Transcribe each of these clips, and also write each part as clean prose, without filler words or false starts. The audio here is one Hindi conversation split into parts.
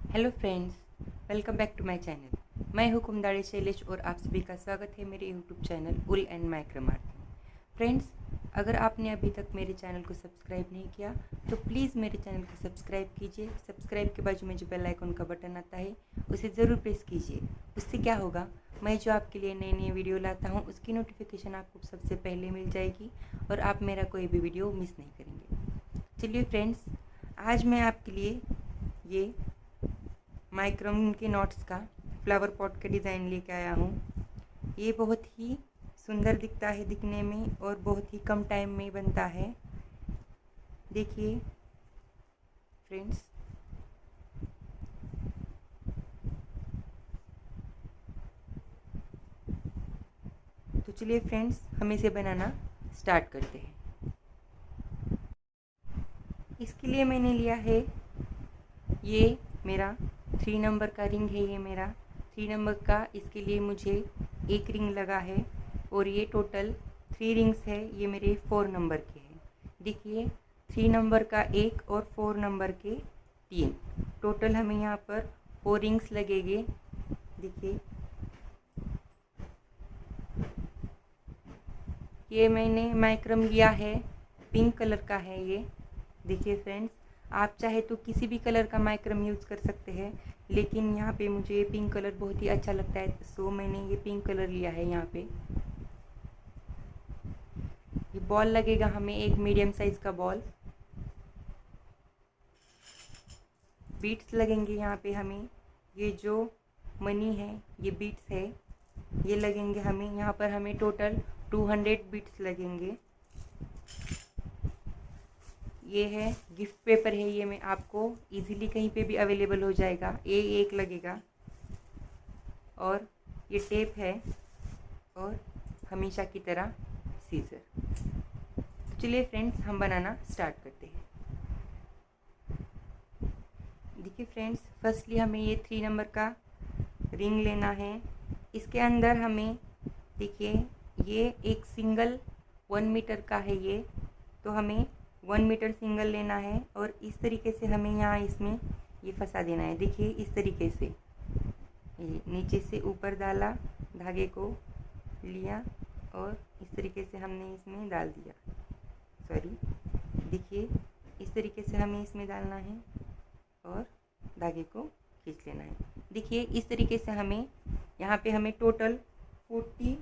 Hello friends, welcome back to my channel. मैं हूँ कुमदाड़ी शैलेश और आप सभी का स्वागत है मेरे यूट्यूब चैनल उल एंड माइक्रोम आर्ट में। फ्रेंड्स, अगर आपने अभी तक मेरे चैनल को सब्सक्राइब नहीं किया तो प्लीज़ मेरे चैनल को सब्सक्राइब कीजिए। सब्सक्राइब के बाजू में जो बेल आइकन का बटन आता है उसे ज़रूर प्रेस कीजिए। उससे क्या होगा, मैं जो आपके लिए नई नई वीडियो लाता हूँ उसकी नोटिफिकेशन आपको सबसे पहले मिल जाएगी और आप मेरा कोई भी वीडियो मिस नहीं करेंगे। चलिए फ्रेंड्स, आज मैं आपके लिए ये माइक्रोम के नोट्स का फ्लावर पॉट का डिज़ाइन लेके आया हूँ। ये बहुत ही सुंदर दिखता है दिखने में और बहुत ही कम टाइम में बनता है। देखिए फ्रेंड्स, तो चलिए फ्रेंड्स, हम इसे बनाना स्टार्ट करते हैं। इसके लिए मैंने लिया है ये मेरा 3 नंबर का रिंग है। ये मेरा 3 नंबर का, इसके लिए मुझे एक रिंग लगा है और ये टोटल 3 रिंग्स है। ये मेरे 4 नंबर के हैं। देखिए, 3 नंबर का एक और 4 नंबर के 3, टोटल हमें यहाँ पर 4 रिंग्स लगेंगे। देखिए, ये मैंने माइक्रम लिया है, पिंक कलर का है ये। देखिए फ्रेंड्स, आप चाहे तो किसी भी कलर का माइक्रम यूज़ कर सकते हैं, लेकिन यहाँ पे मुझे पिंक कलर बहुत ही अच्छा लगता है, सो मैंने ये पिंक कलर लिया है। यहाँ पे ये बॉल लगेगा हमें, एक मीडियम साइज़ का बॉल। बीट्स लगेंगे यहाँ पे हमें, ये जो मनी है ये बीट्स है, ये लगेंगे हमें। यहाँ पर हमें टोटल 200 बीट्स लगेंगे। ये है गिफ्ट पेपर है, ये मैं आपको इजीली कहीं पे भी अवेलेबल हो जाएगा। ये एक लगेगा और ये टेप है और हमेशा की तरह सीजर। तो चलिए फ्रेंड्स, हम बनाना स्टार्ट करते हैं। देखिए फ्रेंड्स, फर्स्टली हमें ये 3 नंबर का रिंग लेना है। इसके अंदर हमें, देखिए, ये एक सिंगल 1 मीटर का है ये, तो हमें 1 मीटर सिंगल लेना है और इस तरीके से हमें यहाँ इसमें ये फंसा देना है। देखिए, इस तरीके से ये नीचे से ऊपर डाला, धागे को लिया और इस तरीके से हमने इसमें डाल दिया। सॉरी, देखिए, इस तरीके से हमें इसमें डालना है और धागे को खींच लेना है। देखिए, इस तरीके से हमें यहाँ पे हमें टोटल 40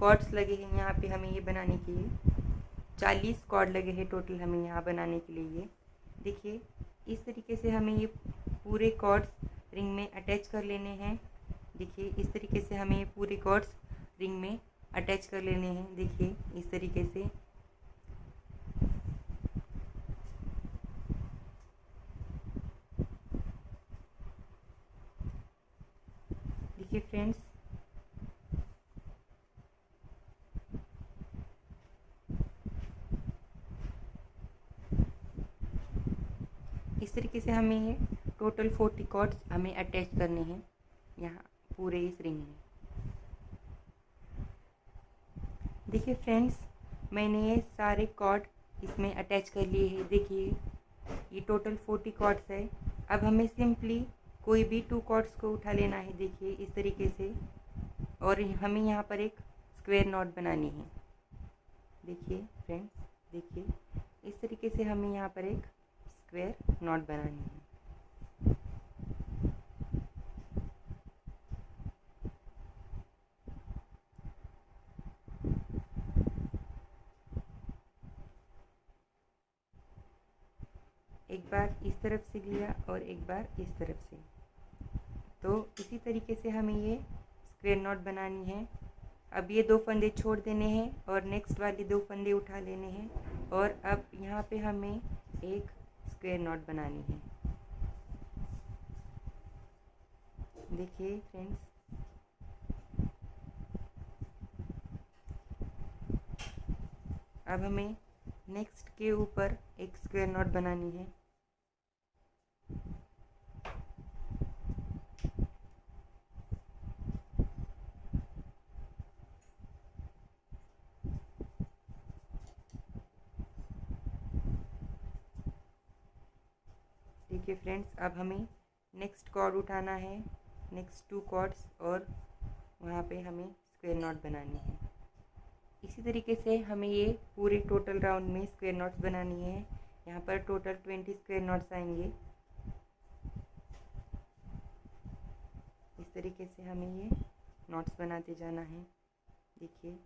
कॉर्ड्स लगे हैं। यहाँ पे हमें ये बनाने के लिए 40 कॉर्ड लगे हैं टोटल हमें यहाँ बनाने के लिए। ये देखिए, इस तरीके से हमें ये पूरे कॉर्ड्स रिंग में अटैच कर लेने हैं। देखिए, इस तरीके से हमें ये पूरे कॉर्ड्स रिंग में अटैच कर लेने हैं। देखिए, इस तरीके से। देखिए फ्रेंड्स, इस तरीके से हमें ये टोटल 40 कॉर्ड्स हमें अटैच करने हैं यहाँ पूरे इस रिंग में। देखिए फ्रेंड्स, मैंने ये सारे कॉर्ड इसमें अटैच कर लिए हैं। देखिए, ये टोटल 40 कॉर्ड्स है। अब हमें सिंपली कोई भी 2 कॉर्ड्स को उठा लेना है। देखिए, इस तरीके से, और हमें यहाँ पर एक स्क्वायर नॉट बनानी है। देखिए फ्रेंड्स, देखिए, इस तरीके से हमें यहाँ पर एक स्क्वायर नॉट बनानी है। एक बार इस तरफ से लिया और एक बार इस तरफ से, तो इसी तरीके से हमें ये स्क्वायर नॉट बनानी है। अब ये 2 फंदे छोड़ देने हैं और नेक्स्ट वाले 2 फंदे उठा लेने हैं और अब यहाँ पे हमें एक स्क्वायर नॉट बनानी है। देखिए फ्रेंड्स, अब हमें नेक्स्ट के ऊपर एक स्क्वायर नॉट बनानी है। देखिए फ्रेंड्स, अब हमें नेक्स्ट कॉर्ड उठाना है, नेक्स्ट 2 कॉर्ड्स, और वहाँ पे हमें स्क्वायर नॉट बनानी है। इसी तरीके से हमें ये पूरे टोटल राउंड में स्क्वायर नॉट्स बनानी है। यहाँ पर टोटल 20 स्क्वायर नॉट्स आएंगे। इस तरीके से हमें ये नॉट्स बनाते जाना है। देखिए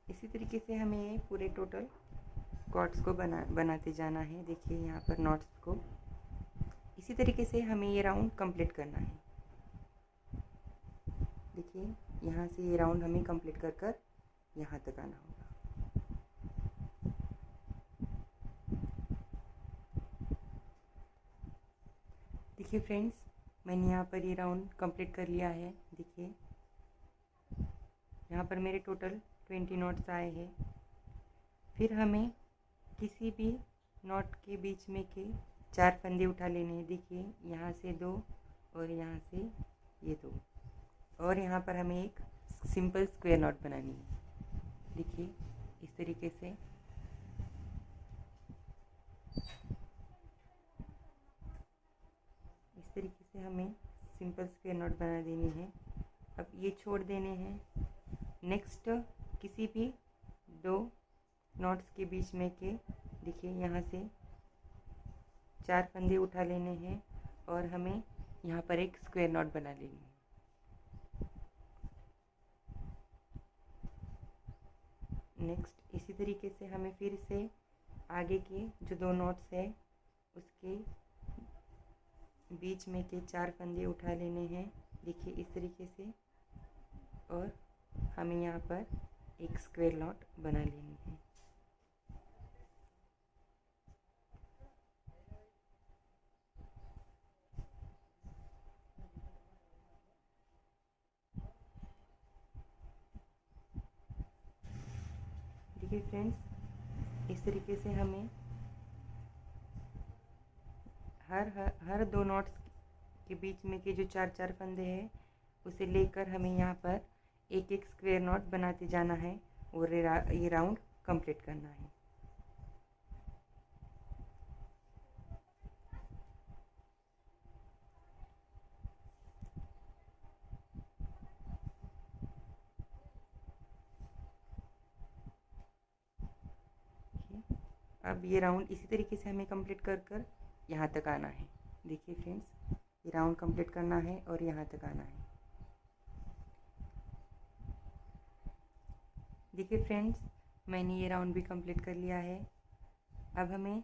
इसी तरीके से हमें ये पूरे टोटल कॉर्ड्स को बनाते जाना है। देखिए यहाँ पर नॉट्स को इसी तरीके से हमें ये राउंड कंप्लीट करना है। देखिए यहाँ से ये राउंड हमें कंप्लीट कर कर यहाँ तक आना होगा। देखिए फ्रेंड्स, मैंने यहाँ पर ये राउंड कंप्लीट कर लिया है। देखिए यहाँ पर मेरे टोटल 20 नॉट्स आए हैं। फिर हमें किसी भी नॉट के बीच में के 4 फंदे उठा लेने हैं। देखिए यहाँ से 2 और यहाँ से ये 2, और यहाँ पर हमें एक सिंपल स्क्वायर नॉट बनानी है। देखिए इस तरीके से हमें सिंपल स्क्वायर नॉट बना देनी है। अब ये छोड़ देने हैं। नेक्स्ट किसी भी 2 नॉट्स के बीच में के देखिए यहाँ से 4 फंदे उठा लेने हैं और हमें यहाँ पर एक स्क्वायर नॉट बना लेनी है। नेक्स्ट इसी तरीके से हमें फिर से आगे के जो 2 नॉट्स है उसके बीच में के 4 फंदे उठा लेने हैं। देखिए इस तरीके से, और हमें यहाँ पर एक स्क्वायर नॉट बना लेनी है। देखिए फ्रेंड्स, इस तरीके से हमें हर 2 नॉट्स के बीच में के जो 4 फंदे हैं उसे लेकर हमें यहाँ पर एक स्क्वायर नॉट बनाते जाना है और ये राउंड कंप्लीट करना है। अब ये राउंड इसी तरीके से हमें कंप्लीट कर कर यहाँ तक आना है। देखिए फ्रेंड्स, ये राउंड कंप्लीट करना है और यहाँ तक आना है। देखिए फ्रेंड्स, मैंने ये राउंड भी कंप्लीट कर लिया है। अब हमें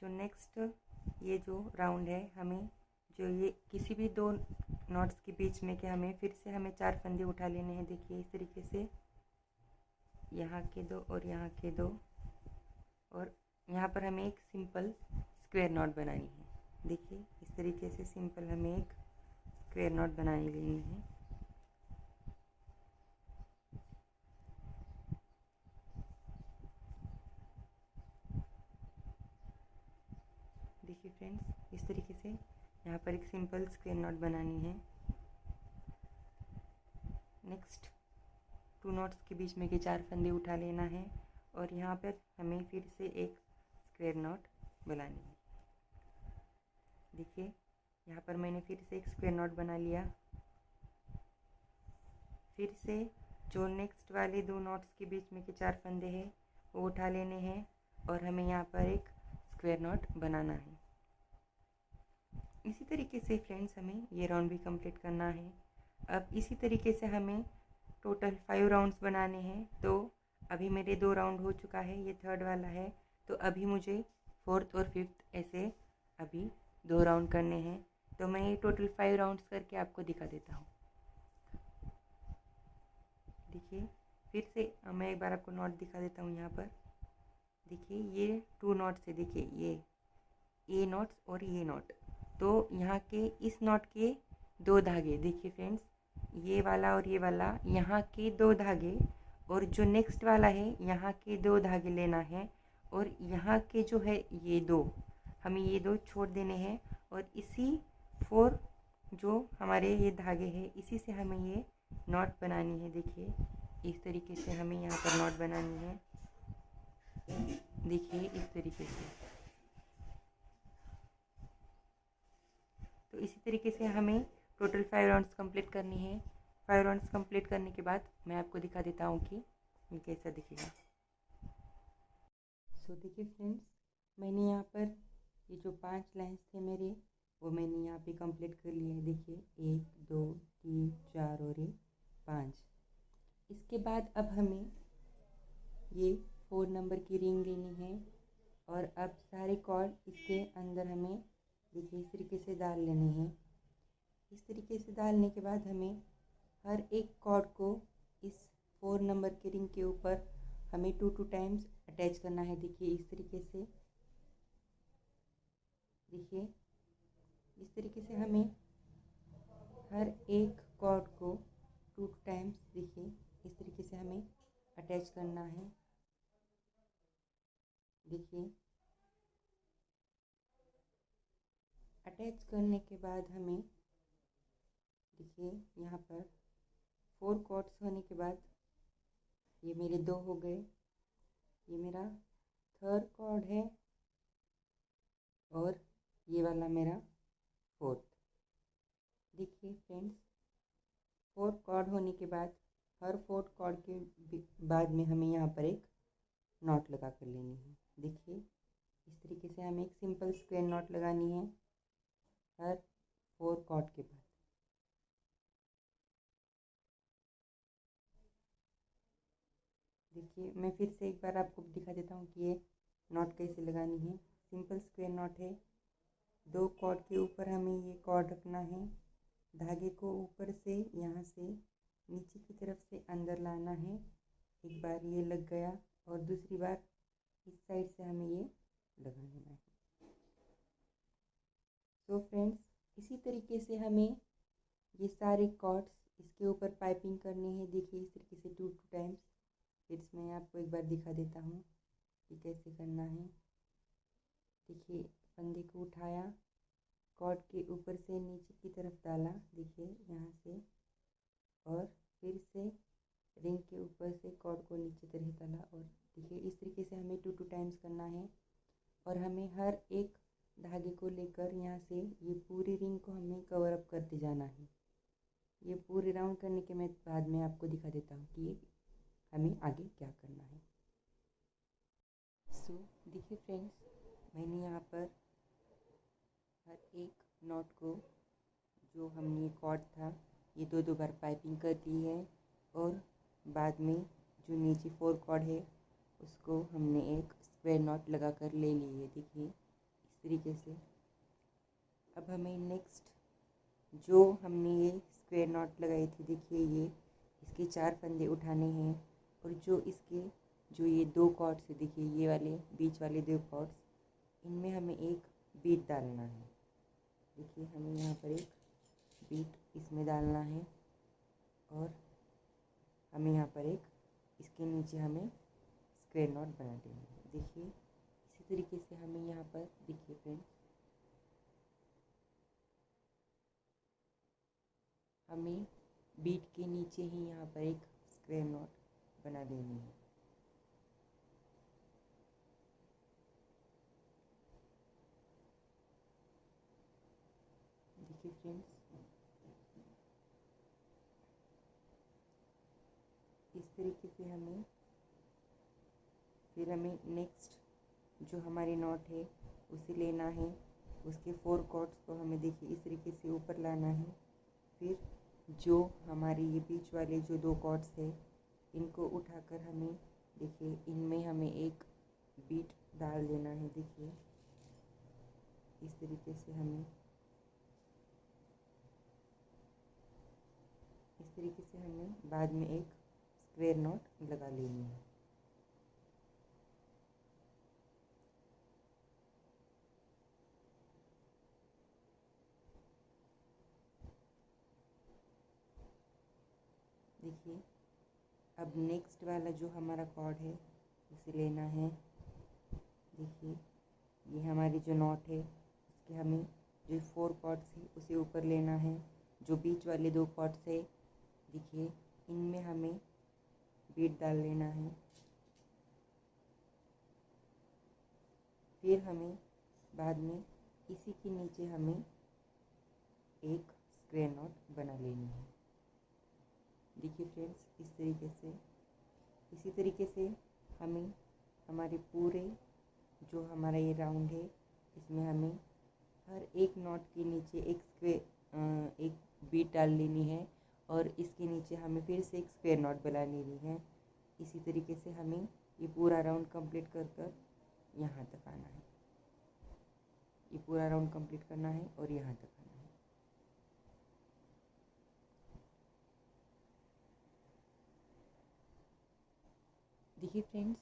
जो नेक्स्ट ये जो राउंड है, हमें जो ये किसी भी 2 नॉट्स के बीच में के हमें फिर से 4 फंदे उठा लेने हैं। देखिए इस तरीके से यहाँ के 2 और यहाँ के 2, और यहाँ पर हमें एक सिंपल स्क्वायर नॉट बनानी है। देखिए इस तरीके से सिंपल हमें एक स्क्वायर नॉट बनानी लेनी है। देखिए फ्रेंड्स, इस तरीके से यहाँ पर एक सिंपल स्क्वायर नॉट बनानी है। नेक्स्ट 2 नॉट्स के बीच में के 4 फंदे उठा लेना है और यहाँ पर हमें फिर से एक स्क्वायर नॉट बनानी है। देखिए यहाँ पर मैंने फिर से एक स्क्वायर नॉट बना लिया। फिर से जो नेक्स्ट वाले 2 नॉट्स के बीच में के 4 फंदे हैं वो उठा लेने हैं और हमें यहाँ पर एक स्क्वायर नॉट बनाना है। इसी तरीके से फ्रेंड्स, हमें ये राउंड भी कंप्लीट करना है। अब इसी तरीके से हमें टोटल 5 राउंड्स बनाने हैं। तो अभी मेरे 2 राउंड हो चुका है, ये 3rd वाला है। तो अभी मुझे 4th और 5th ऐसे अभी 2 राउंड करने हैं। तो मैं ये टोटल 5 राउंड्स करके आपको दिखा देता हूँ। देखिए फिर से मैं एक बार आपको नॉट दिखा देता हूँ। यहाँ पर देखिए ये 2 नॉट्स है। देखिए ये नॉट्स और ये नॉट, तो यहाँ के इस नॉट के 2 धागे, देखिए फ्रेंड्स, ये वाला और ये वाला, यहाँ के 2 धागे, और जो नेक्स्ट वाला है यहाँ के 2 धागे लेना है, और यहाँ के जो है ये 2, हमें ये दो छोड़ देने हैं और इसी 4 जो हमारे ये धागे हैं इसी से हमें ये नॉट बनानी है। देखिए इस तरीके से हमें यहाँ पर नॉट बनानी है। देखिए इस तरीके से। तो इसी तरीके से हमें टोटल 5 राउंड्स कंप्लीट करनी है। 5 राउंड्स कंप्लीट करने के बाद मैं आपको दिखा देता हूँ कि ये कैसा दिखेगा। सो देखिए फ्रेंड्स, मैंने यहाँ पर ये जो 5 लाइन्स थे मेरे वो मैंने यहाँ पे कंप्लीट कर लिए हैं। देखिए 1 2 3 4 और ये 5। इसके बाद अब हमें ये 4 नंबर की रिंग लेनी है और अब सारे कॉर्ड इसके अंदर हमें देखिए इस तरीके से डाल लेने हैं। इस तरीके से डालने के बाद हमें हर एक कॉर्ड को इस 4 नंबर की रिंग के ऊपर हमें 2 टाइम्स अटैच करना है। देखिए इस तरीके से। देखिए इस तरीके से हमें हर एक कॉर्ड को 2 टाइम्स देखिए इस तरीके से हमें अटैच करना है। देखिए अटैच करने के बाद हमें देखिए यहाँ पर 4 कॉर्ड्स होने के बाद ये मेरे 2 हो गए, ये मेरा 3rd कॉर्ड है और ये वाला मेरा 4th। देखिए फ्रेंड्स 4 कॉर्ड होने के बाद हर 4 कॉर्ड के बाद में हमें यहाँ पर एक नॉट लगा कर लेनी है। देखिए इस तरीके से हमें एक सिंपल स्क्वायर नॉट लगानी है हर 4 कॉर्ड के बाद। देखिए मैं फिर से एक बार आपको दिखा देता हूँ कि ये नॉट कैसे लगानी है। सिंपल स्क्वायर नॉट है। 2 कॉर्ड के ऊपर हमें ये कॉर्ड रखना है, धागे को ऊपर से यहाँ से नीचे की तरफ से अंदर लाना है। एक बार ये लग गया और दूसरी बार इस साइड से हमें ये लगा लेना है। तो फ्रेंड्स इसी तरीके से हमें ये सारे कॉर्ड्स इसके ऊपर पाइपिंग करनी है। देखिए इस तरीके से 2 टाइम्स। फिर मैं आपको एक बार दिखा देता हूँ कि कैसे करना है। देखिए फंदे को उठाया, कॉर्ड के ऊपर से नीचे की तरफ डाला, देखिए यहाँ से, और फिर से रिंग के ऊपर से कॉर्ड को नीचे तरह डाला और देखिए इस तरीके से हमें 2 टाइम्स करना है। और हमें हर एक धागे को लेकर यहाँ से ये पूरी रिंग को हमें कवर अप करते जाना है। ये पूरे राउंड करने के मैं बाद में आपको दिखा देता हूँ कि हमें आगे क्या करना है। सो देखिए फ्रेंड्स, मैंने यहाँ पर हर एक नॉट को जो हमने कॉर्ड था ये 2 बार पाइपिंग कर दी है और बाद में जो नीचे 4 कॉर्ड है उसको हमने एक स्क्वायर नॉट लगा कर ले ली है। देखिए इस तरीके से। अब हमें नेक्स्ट जो हमने ये स्क्वायर नॉट लगाई थी, देखिए ये इसके 4 फंदे उठाने हैं और जो ये 2 कॉर्ड्स है, देखिए ये वाले बीच वाले 2 कॉर्ड्स, इनमें हमें एक बीट डालना है। देखिए हमें यहाँ पर एक बीट इसमें डालना है और हमें यहाँ पर एक इसके नीचे हमें स्क्वायर नॉट बना देना है। देखिए इसी तरीके से हमें यहाँ पर देखिए फ्रेंड्स, हमें बीट के नीचे ही यहाँ पर एक स्क्वायर नॉट बना देनी है। देखिए फ्रेंड्स इस तरीके से फिर हमें नेक्स्ट जो हमारी नॉट है उसे लेना है। उसके 4 कॉर्ड्स को हमें देखिए इस तरीके से ऊपर लाना है। फिर जो हमारे ये बीच वाले जो 2 कॉर्ड्स है इनको उठाकर हमें देखिए इनमें हमें एक बीट डाल देना है। देखिए इस तरीके से हमें बाद में एक स्क्वायर नॉट लगा लेनी है। देखिए अब नेक्स्ट वाला जो हमारा कॉर्ड है उसे लेना है। देखिए ये हमारी जो नॉट है उसके हमें जो 4 कॉर्ड्स है उसे ऊपर लेना है। जो बीच वाले 2 कॉर्ड्स है देखिए इनमें हमें बीट डाल लेना है। फिर हमें बाद में इसी के नीचे हमें एक स्क्वायर नॉट बना लेनी है। देखिए फ्रेंड्स इसी तरीके से हमें हमारे पूरे जो हमारा ये राउंड है इसमें हमें हर एक नॉट के नीचे एक बीट डाल लेनी है और इसके नीचे हमें फिर से एक स्क्वायर नॉट बना लेनी है। इसी तरीके से हमें ये पूरा राउंड कंप्लीट कर यहाँ तक आना है। ये पूरा राउंड कंप्लीट करना है और यहाँ तक आना है। देखिए फ्रेंड्स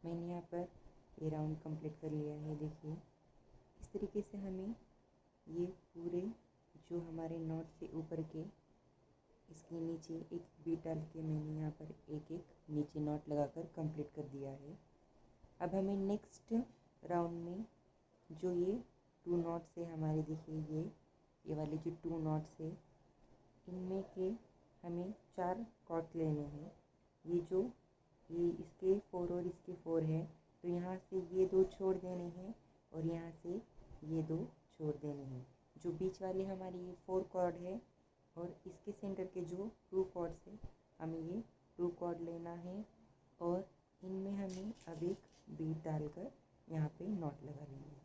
मैंने यहाँ पर ये राउंड कंप्लीट कर लिया है। देखिए इस तरीके से हमें ये पूरे जो हमारे नॉट से ऊपर के इसके नीचे एक बीट डाल के मैंने यहाँ पर एक नीचे नॉट लगाकर कंप्लीट कर दिया है। अब हमें नेक्स्ट राउंड में जो ये 2 नॉट्स है हमारे देखिए ये वाले जो 2 नॉट्स है इनमें के हमें 4 कॉर्ड लेने हैं। ये इसके 4 और इसके 4 है तो यहाँ से ये 2 छोड़ देने हैं और यहाँ से ये 2 छोड़ देने हैं। जो बीच वाले हमारे ये 4 कॉर्ड है और इसके सेंटर के जो 2 कॉर्ड्स है हमें ये 2 कॉर्ड लेना है और इनमें हमें अब एक बीट डालकर यहाँ पे नॉट लगा लेना है।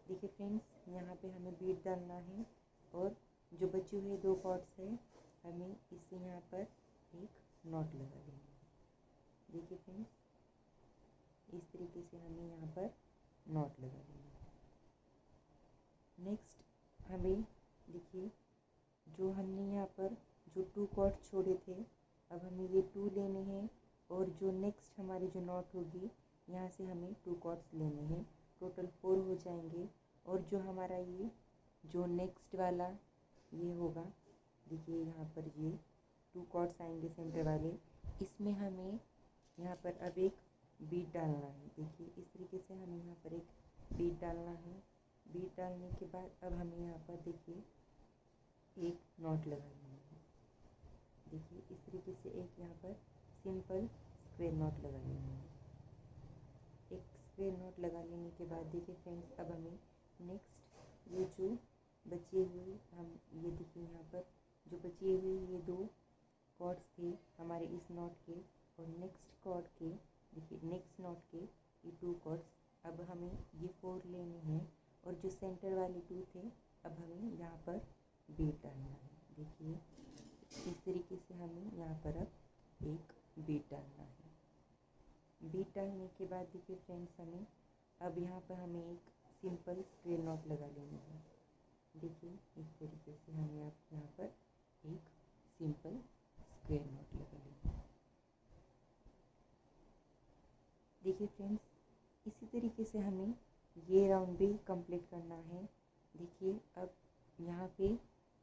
देखिए फ्रेंड्स यहाँ पे हमें बीट डालना है और जो बचे हुए 2 कॉर्ड्स है हमें इससे यहाँ पर एक नॉट लगा लेना है। देखिए फ्रेंड्स इस तरीके से हमें यहाँ पर नॉट लगा लेना है। नेक्स्ट हमें देखिए जो हमने यहाँ पर जो 2 कॉर्ड छोड़े थे अब हमें ये 2 लेने हैं और जो नेक्स्ट हमारी जो नॉट होगी यहाँ से हमें 2 कॉर्ड्स लेने हैं। टोटल 4 हो जाएंगे और जो हमारा ये जो नेक्स्ट वाला ये होगा देखिए यहाँ पर ये 2 कॉर्ड्स आएंगे सेंटर वाले, इसमें हमें यहाँ पर अब एक बीट डालना है। देखिए इस तरीके से हमें यहाँ पर एक बीट डालना है। बीट डालने के बाद अब हमें यहाँ पर देखिए एक नॉट लगा लेना है। देखिए इस तरीके से एक यहाँ पर सिंपल स्क्वायर नॉट लगा लेना है। एक स्क्वायर नॉट लगा लेने के बाद देखिए फ्रेंड्स अब हमें नेक्स्ट ये जो बचे हुए हम ये देखिए यहाँ पर जो बचे हुए ये 2 कॉर्ड्स थे हमारे इस नॉट के और नेक्स्ट कॉर्ड के देखिए नेक्स्ट नॉट के ये 2 कॉर्ड्स अब हमें ये 4 लेने हैं और जो सेंटर वाले 2 थे अब हमें यहाँ पर बीट डालना है। देखिए इस तरीके से हमें यहाँ पर अब एक बीट डालना है। बीट डालने के बाद देखिए फ्रेंड्स हमें अब यहाँ पर हमें एक सिंपल स्क्वायर नॉट लगा लेनी है। देखिए इस तरीके से हमें अब यहाँ पर एक सिंपल स्क्वायर नॉट लगा लेनी है। देखिए फ्रेंड्स इसी तरीके से हमें ये राउंड भी कंप्लीट करना है। देखिए अब यहाँ पे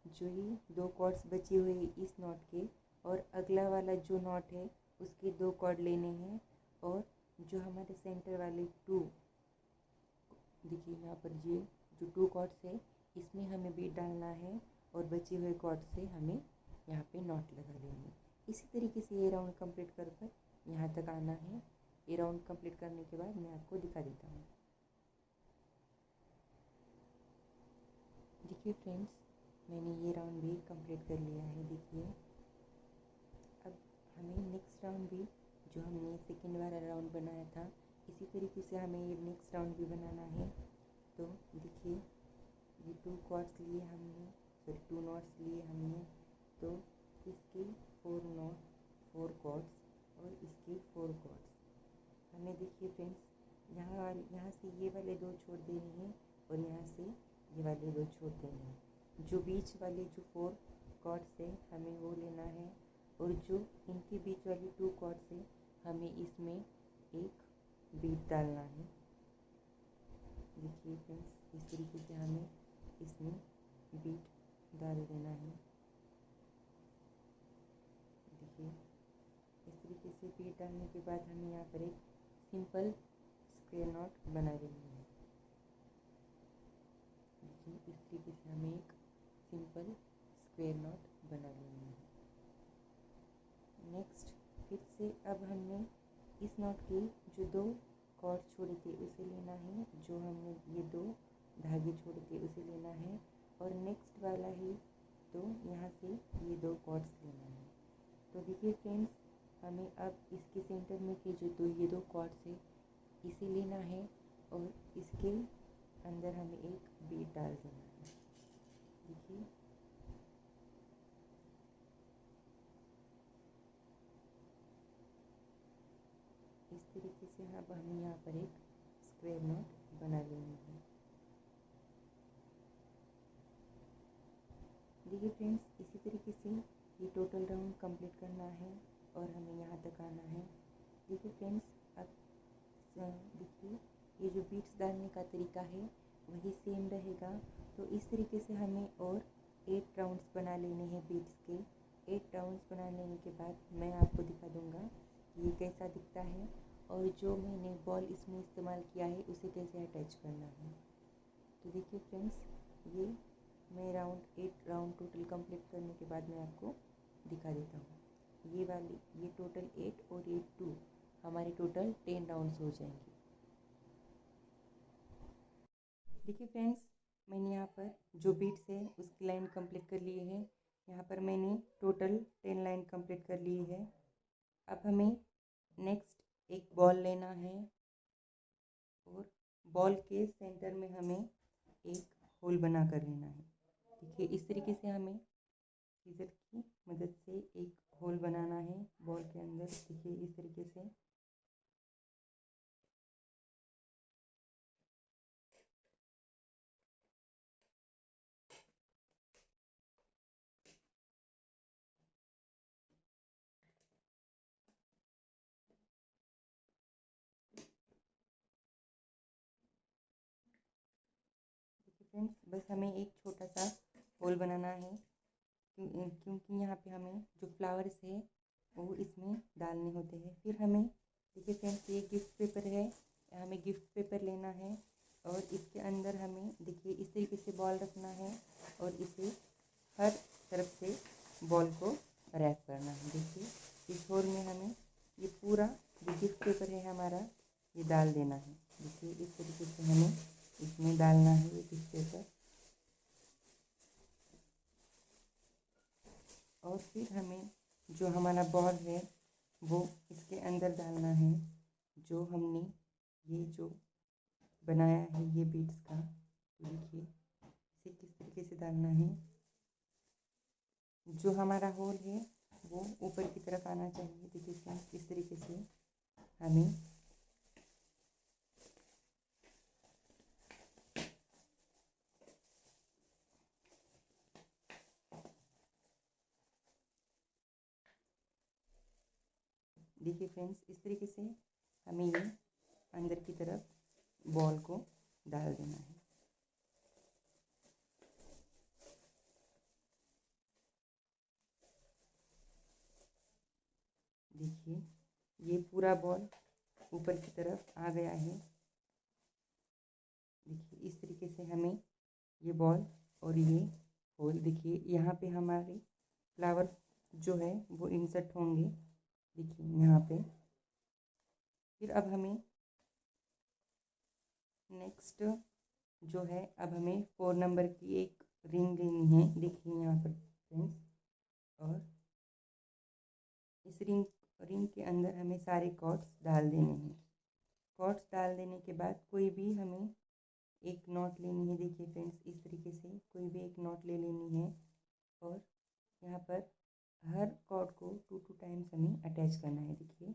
जो ये 2 कॉर्ड्स बचे हुए इस नॉट के और अगला वाला जो नॉट है उसके 2 कॉर्ड लेने हैं और जो हमारे सेंटर वाले 2 देखिए यहाँ पर ये जो 2 कॉर्ड्स है इसमें हमें बीट डालना है और बचे हुए कॉर्ड से हमें यहाँ पे नॉट लगा लेनी है। इसी तरीके से ये राउंड कंप्लीट कर यहाँ तक आना है। ये राउंड कंप्लीट करने के बाद मैं आपको दिखा देता हूँ। देखिए फ्रेंड्स मैंने ये राउंड भी कंप्लीट कर लिया है। देखिए अब हमें नेक्स्ट राउंड भी जो हमने सेकंड वाला राउंड बनाया था इसी तरीके से हमें ये नेक्स्ट राउंड भी बनाना है। तो देखिए ये 2 कॉर्ड्स लिए हमने 2 नॉट्स लिए हमने तो इसके 4 कॉर्ड्स और इसके 4 कॉर्ड्स हमें देखिए फ्रेंड्स यहाँ से ये वाले 2 छोड़ देने हैं और यहाँ से ये वाले 2 छोड़ देने हैं। जो बीच वाले जो 4 कॉर्ड्स है हमें वो लेना है और जो इनके बीच वाली 2 कॉर्ड्स है हमें इसमें एक बीट डालना है। देखिए फ्रेंड्स इस तरीके से हमें इसमें बीट डाल देना है। देखिए इस तरीके से बीट डालने के बाद हमें यहाँ पर एक सिंपल स्क्वायर नॉट बना लेनी है। देखिए इस तरीके से हमें एक सिंपल स्क्वायर नॉट बना लेना है। नेक्स्ट फिर से अब हमने इस नॉट के जो 2 कॉर्ड छोड़े थे उसे लेना है, जो हमने ये 2 धागे छोड़े थे उसे लेना है, और नेक्स्ट वाला ही तो यहाँ से ये 2 कॉर्ड्स लेना है। तो देखिए फ्रेंड्स, हमें अब इसके सेंटर में के जो ये 2 कॉर्ड्स है इसे लेना है, और इसके अंदर हमें एक बीट डाल देना है। देखिए इस तरीके से अब हमें यहाँ पर एक स्क्वायर नॉट बना लेनी है। देखिए फ्रेंड्स, इसी तरीके से ये टोटल राउंड कंप्लीट करना है और हमें यहाँ तक आना है। देखिए फ्रेंड्स, अब देखिए ये जो बीट्स डालने का तरीका है वही सेम रहेगा। तो इस तरीके से हमें और 8 राउंड्स बना लेने हैं बीट्स के। 8 राउंड्स बना लेने के बाद मैं आपको दिखा दूँगा कि ये कैसा दिखता है, और जो मैंने बॉल इसमें इस्तेमाल किया है उसे कैसे अटैच करना है। तो देखिए फ्रेंड्स, ये मैं 8 राउंड टोटल कंप्लीट करने के बाद मैं आपको दिखा देता हूँ। ये टोटल 8 और ये 2 हमारे टोटल 10 राउंड्स हो जाएंगे। देखिए फ्रेंड्स, मैंने यहाँ पर जो बीट्स है उसकी लाइन कंप्लीट कर लिए है। यहाँ पर मैंने टोटल 10 लाइन कंप्लीट कर ली है। अब हमें नेक्स्ट एक बॉल लेना है, और बॉल के सेंटर में हमें एक होल बना कर लेना है। देखिए इस तरीके से हमें सीजर की मदद से एक होल बनाना है बॉल के अंदर। देखिए इस तरीके से फ्रेंड्स, बस हमें एक छोटा सा होल बनाना है, क्योंकि यहाँ पे हमें जो फ्लावर्स है वो इसमें डालने होते हैं। फिर हमें देखिए फ्रेंड्स, ये गिफ्ट पेपर है, हमें गिफ्ट पेपर लेना है, और इसके अंदर हमें देखिए इस तरीके से बॉल रखना है, और इसे हर तरफ से बॉल को रैप करना है। देखिए इस होल में हमें ये पूरा जो गिफ्ट पेपर है हमारा ये डाल देना है। देखिए इस तरीके से हमें इसमें डालना है ये गिफ्ट पेपर, और फिर हमें जो हमारा बॉल है वो इसके अंदर डालना है, जो हमने ये जो बनाया है ये बीड्स का। तो देखिए इसे किस तरीके से डालना है। जो हमारा होल है वो ऊपर की तरफ आना चाहिए। देखिए फ्रेंड्स, इस तरीके से हमें देखिए फ्रेंड्स, इस तरीके से हमें ये अंदर की तरफ बॉल को डाल देना है। देखिए ये पूरा बॉल ऊपर की तरफ आ गया है। देखिए इस तरीके से हमें ये बॉल और ये होल, देखिए यहाँ पे हमारे फ्लावर जो है वो इंसर्ट होंगे। देखिए यहाँ पे। फिर अब हमें नेक्स्ट जो है, अब हमें 4 नंबर की एक रिंग लेनी है। देखिए यहाँ पर फ्रेंड्स, और इस रिंग के अंदर हमें सारे कॉर्ड्स डाल देने हैं। कॉर्ड्स डाल देने के बाद कोई भी हमें एक नॉट लेनी है। देखिए फ्रेंड्स, इस तरीके से कोई भी एक नॉट ले लेनी है, और यहाँ पर हर कॉर्ड को 2 टाइम्स हमें अटैच करना है। देखिए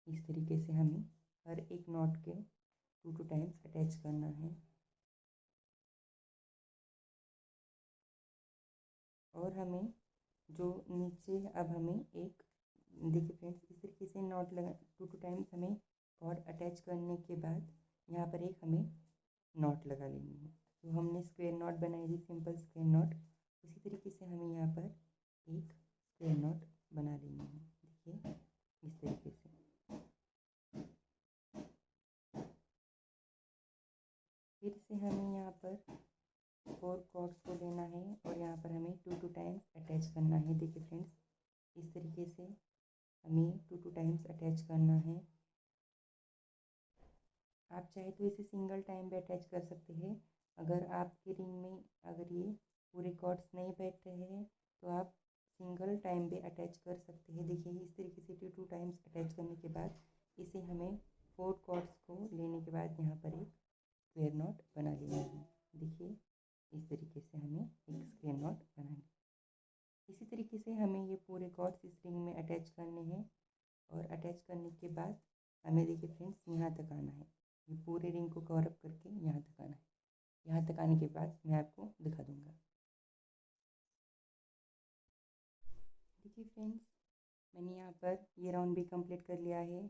इस तरीके से हमें हर एक नॉट के 2 टाइम्स अटैच करना है, और हमें जो नीचे अब हमें एक देखिए फ्रेंड्स, इस तरीके से नॉट लगा 2 टाइम्स हमें कॉर्ड अटैच करने के बाद यहाँ पर एक हमें नॉट लगा लेनी है। तो हमने स्क्वायर नॉट बनाई थी, सिंपल स्क्वायर नॉट, उसी तरीके से हमें यहाँ पर एक स्क्वायर नॉट बना लेनी है। देखिए इस तरीके से। फिर से हमें यहाँ पर 4 कॉर्ड्स को लेना है और यहाँ पर हमें 2 टाइम्स अटैच करना है। देखिए फ्रेंड्स, इस तरीके से हमें 2 टाइम्स अटैच करना है। आप चाहे तो इसे सिंगल टाइम भी अटैच कर सकते हैं। अगर आपकी रिंग में अगर ये पूरे कॉर्ड्स नहीं बैठ रहे हैं तो आप सिंगल टाइम भी अटैच कर सकते हैं। देखिए, इस तरीके से 2 टाइम्स अटैच करने के बाद इसे हमें 4 कॉर्ड्स को लेने के बाद यहाँ पर एक स्क्वायर नॉट बना लेना है। देखिए, इस तरीके से हमें एक स्क्वायर नॉट बनाना है। इसी तरीके से हमें ये पूरे कॉर्ड्स इस रिंग में अटैच करने हैं और अटैच करने के बाद हमें देखिए फ्रेंड्स यहाँ तक आना है। ये पूरे रिंग को कवर अप करके यहाँ तक आना है। यहाँ तक आने के बाद मैं आपको दिखा दूँगा। देखिए फ्रेंड्स, मैंने यहाँ पर ये राउंड भी कंप्लीट कर लिया है।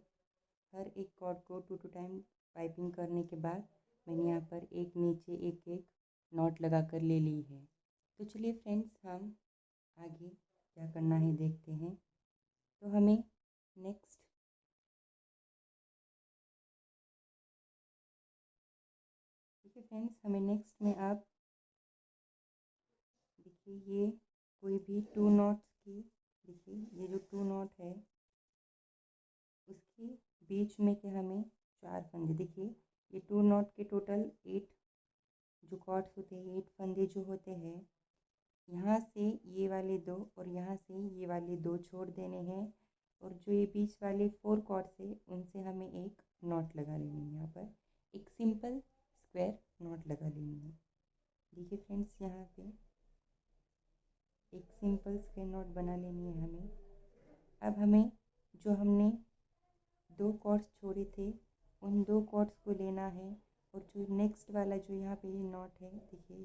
हर एक कॉर्ड को 2 टाइम पाइपिंग करने के बाद मैंने यहाँ पर एक नीचे एक एक नॉट लगा कर ले ली है। तो चलिए फ्रेंड्स, हम आगे क्या करना है देखते हैं। तो हमें नेक्स्ट देखिए फ्रेंड्स, हमें नेक्स्ट में आप देखिए ये कोई भी 2 नॉट्स की, देखिए ये जो 2 नॉट है उसके बीच में के हमें 4 फंदे, देखिए ये 2 नॉट के टोटल 8 जो कॉर्ड्स होते हैं, 8 फंदे जो होते हैं, यहाँ से ये वाले 2 और यहाँ से ये वाले 2 छोड़ देने हैं और जो ये बीच वाले 4 कॉर्ड्स है उनसे हमें एक नॉट लगा लेनी है। यहाँ पर एक सिंपल स्क्वायर नॉट लगा लेनी है। देखिए फ्रेंड्स, यहाँ पे एक सिंपल स्क्वायर नॉट बना लेनी है हमें। अब हमें जो हमने 2 कॉर्ड्स छोड़े थे उन 2 कॉर्ड्स को लेना है और जो नेक्स्ट वाला जो यहाँ पे ये नॉट है, देखिए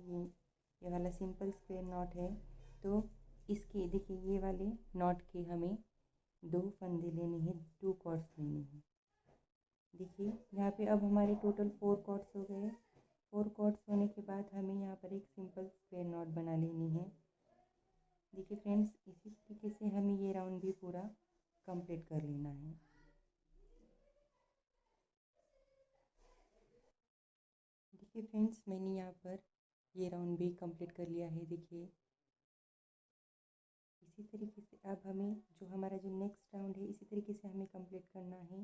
ये वाला सिंपल स्क्वायर नॉट है, तो इसके देखिए ये वाले नॉट के हमें 2 फंदे लेने हैं, 2 कॉर्ड्स लेने हैं। देखिए यहाँ पे अब हमारे टोटल 4 कॉर्ड्स हो गए। 4 कॉर्ड्स होने के बाद हमें यहाँ पर एक सिंपल स्क्वायर नॉट बना लेनी है। देखिए फ्रेंड्स, इसी तरीके से हमें ये राउंड भी पूरा कंप्लीट कर लेना है। देखिए फ्रेंड्स, मैंने यहाँ पर ये राउंड भी कंप्लीट कर लिया है। देखिए इसी तरीके से अब हमें जो हमारा जो नेक्स्ट राउंड है इसी तरीके से हमें कंप्लीट करना है।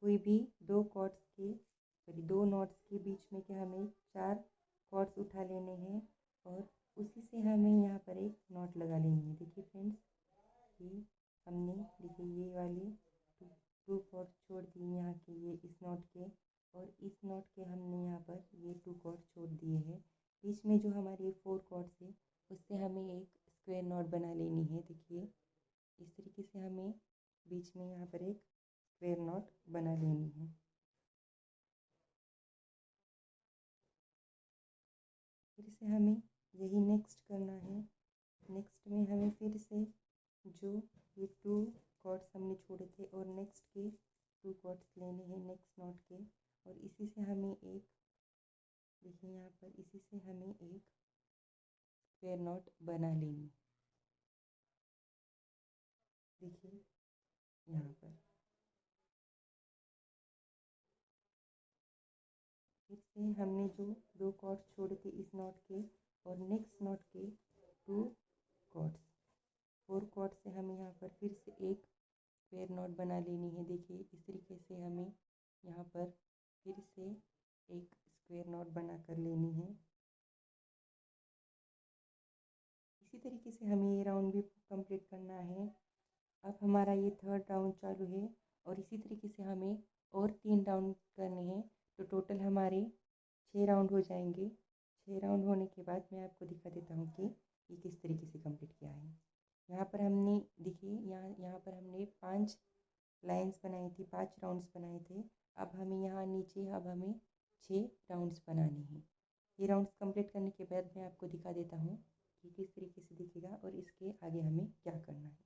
कोई भी 2 कॉर्ड्स के सॉरी 2 नॉट्स के बीच में के हमें 4 कॉर्ड्स उठा लेने हैं और उसी से हमें यहाँ पर एक नॉट लगा लेनी है। देखिए फ्रेंड्स, ये हमने देखिए ये वाले 2 कॉर्ड्स छोड़ दिए यहाँ के, ये इस नॉट के और इस नॉट के हमने यहाँ पर ये 2 कॉर्ड छोड़ दिए हैं। बीच में जो हमारे 4 कॉर्ड्स है उससे हमें एक स्क्वायर नॉट बना लेनी है। देखिए इस तरीके से हमें बीच में यहाँ पर एक स्क्वायर नॉट बना लेनी है। फिर से हमें यही नेक्स्ट करना है। नेक्स्ट में हमें फिर से जो ये 2 कॉर्ड्स हमने छोड़े थे और नेक्स्ट के 2 कॉर्ड्स लेने हैं नेक्स्ट नॉट के और इसी से हमें एक, देखिए यहाँ पर इसी से हमें एक स्क्वायर नॉट बना लेनी। देखिए यहाँ पर फिर से हमने जो 2 कॉर्ड्स छोड़े थे इस नॉट के और नेक्स्ट नॉट के 2 कॉर्ड्स 4 कॉर्ड से हमें यहाँ पर फिर से एक स्क्वायर नॉट बना लेनी है। देखिए इस तरीके से हमें यहाँ पर फिर से एक स्क्वायर नॉट बना कर लेनी है। इसी तरीके से हमें ये राउंड भी कंप्लीट करना है। अब हमारा ये 3rd राउंड चालू है और इसी तरीके से हमें और 3 राउंड करने हैं, तो टोटल हमारे 6 राउंड हो जाएंगे। 6 राउंड होने के बाद मैं आपको दिखा देता हूँ कि ये किस तरीके से कंप्लीट किया है। यहाँ पर हमने देखिए यहाँ पर हमने 5 लाइंस बनाई थी, 5 राउंड्स बनाए थे। अब हमें यहाँ नीचे अब हमें 6 राउंड्स बनाने हैं। ये राउंड्स कंप्लीट करने के बाद मैं आपको दिखा देता हूँ कि किस तरीके से दिखेगा और इसके आगे हमें क्या करना है।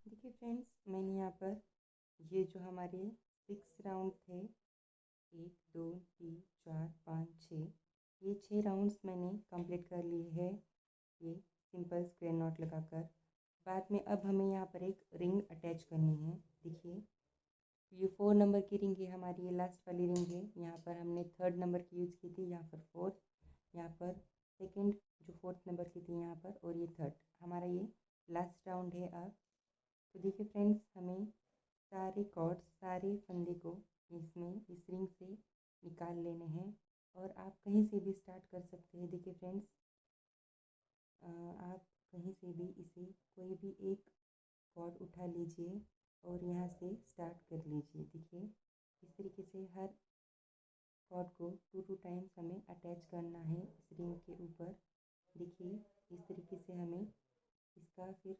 देखिए फ्रेंड्स, मैंने यहाँ पर ये जो हमारे 6 राउंड थे 1 2 3 4 5 6, ये 6 राउंड्स मैंने कंप्लीट कर लिए है ये सिंपल स्क्वायर नॉट लगाकर। बाद में अब हमें यहाँ पर एक रिंग अटैच करनी है। देखिए ये 4 नंबर की रिंग है हमारी, ये लास्ट वाली रिंग है। यहाँ पर हमने 3rd नंबर की यूज़ की थी, यहाँ पर 4th, यहाँ पर सेकंड जो फोर्थ नंबर की थी यहाँ पर, और ये थर्ड। हमारा ये लास्ट राउंड है अब। तो देखिए फ्रेंड्स, हमें सारे कॉर्ड्स, सारे फंदे को इसमें इस रिंग से निकाल लेने हैं, और आप कहीं से भी स्टार्ट कर सकते हैं। देखिए फ्रेंड्स, आप कहीं से भी इसे कोई भी एक कॉर्ड उठा लीजिए और यहाँ से स्टार्ट कर लीजिए। देखिए इस तरीके से हर कॉर्ड को 2 टाइम्स हमें अटैच करना है इस रिंग के ऊपर। देखिए इस तरीके से हमें इसका फिर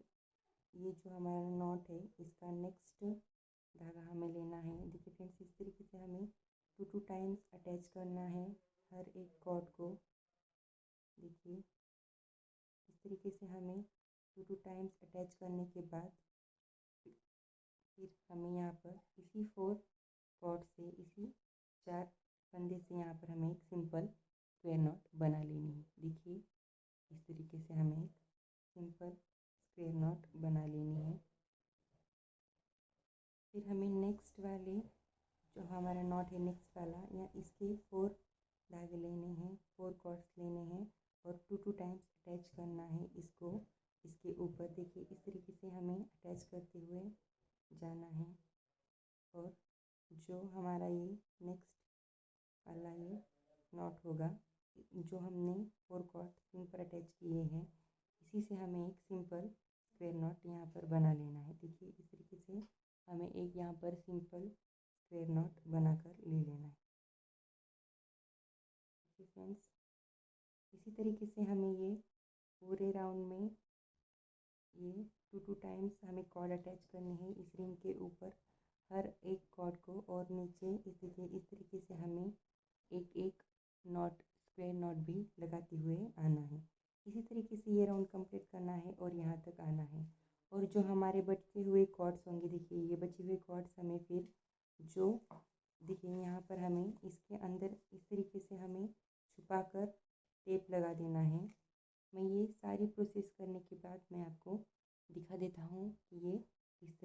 ये जो हमारा नॉट है इसका नेक्स्ट धागा हमें लेना है। देखिए फ्रेंड्स, इस तरीके से हमें 2 टाइम्स अटैच करना है हर एक कॉर्ड को। देखिए इस तरीके से हमें 2 टाइम्स अटैच करने के बाद फिर हमें यहाँ पर इसी 4 कॉर्ड से, इसी 4 फंदे से यहाँ पर हमें एक सिंपल स्क्वायर नॉट बना लेनी है। देखिए इस तरीके से हमें एक सिंपल स्क्वायर नॉट बना लेनी है। फिर हमें नेक्स्ट वाले जो हमारा नॉट है नेक्स्ट वाला, या इसके 4 धागे लेने हैं, 4 कॉर्ड्स लेने हैं और 2 टाइम्स अटैच करना है इसको इसके ऊपर। देखिए इस तरीके से हमें अटैच करते हुए जाना है, और जो हमारा ये नेक्स्ट वाला ये नॉट होगा, जो हमने 4 कॉर्ड रिंग पर अटैच किए हैं, इसी से हमें एक सिंपल स्क्वायर नॉट यहाँ पर बना लेना है। देखिए इस तरीके से हमें एक यहाँ पर सिंपल स्क्वायर नॉट बनाकर ले लेना है। देखिए फ्रेंड्स, इसी तरीके से हमें ये पूरे राउंड में ये 2 टाइम्स हमें कॉर्ड अटैच करनी है इस रिंग के ऊपर हर एक कॉर्ड को, और नीचे इस तरीके से हमें एक एक नॉट, स्क्वायर नॉट भी लगाते हुए आना है। इसी तरीके से ये राउंड कंप्लीट करना है और यहाँ तक आना है। और जो हमारे बचे हुए कॉर्ड्स होंगे, देखिए ये बचे हुए कॉर्ड्स हमें फिर जो, देखिए यहाँ पर हमें इसके अंदर इस तरीके से हमें छुपा कर टेप लगा देना है। मैं ये सारी प्रोसेस करने के बाद मैं आपको दिखा देता हूँ कि ये किस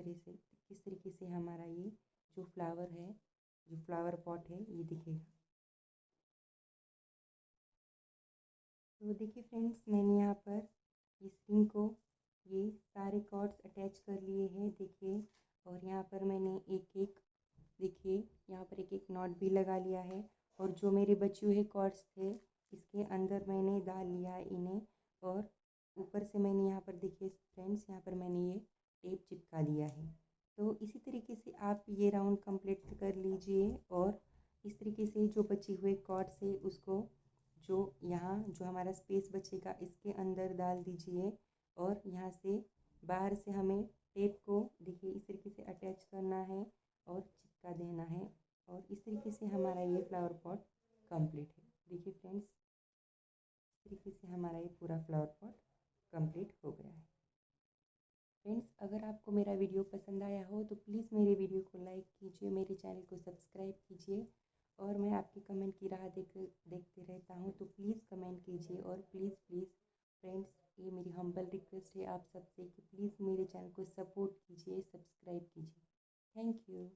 तरीके से हमारा ये जो फ्लावर है, जो फ्लावर पॉट है, ये दिखेगा। तो देखिए फ्रेंड्स, मैंने यहाँ पर इस रिंग को ये सारे कॉर्ड्स अटैच कर लिए हैं। देखिए, और यहाँ पर मैंने एक एक, देखिए यहाँ पर एक एक नॉट भी लगा लिया है, और जो मेरे बचे हुए कॉर्ड्स थे इसके अंदर मैंने डाल लिया है इन्हें, और ऊपर से मैंने यहाँ पर, देखिए फ्रेंड्स, यहाँ पर मैंने ये टेप चिपका दिया है। तो इसी तरीके से आप ये राउंड कंप्लीट कर लीजिए, और इस तरीके से जो बचे हुए कॉर्ड्स है उसको जो यहाँ जो हमारा स्पेस बचेगा इसके अंदर डाल दीजिए, और यहाँ से बाहर से हमें टेप को, देखिए इस तरीके से अटैच करना है और चिपका देना है, और इस तरीके से हमारा ये फ्लावर पॉट कंप्लीट है। देखिए फ्रेंड्स, इस तरीके से हमारा ये पूरा फ्लावर पॉट कंप्लीट हो गया है। फ्रेंड्स, अगर आपको मेरा वीडियो पसंद आया हो तो प्लीज़ मेरे वीडियो को लाइक कीजिए, मेरे चैनल को सब्सक्राइब कीजिए, और मैं आपके कमेंट की राह देखते रहता हूँ, तो प्लीज़ कमेंट कीजिए। और प्लीज़ प्लीज़ फ्रेंड्स, ये मेरी हम्बल रिक्वेस्ट है आप सबसे कि प्लीज़ मेरे चैनल को सपोर्ट कीजिए, सब्सक्राइब कीजिए। Thank you.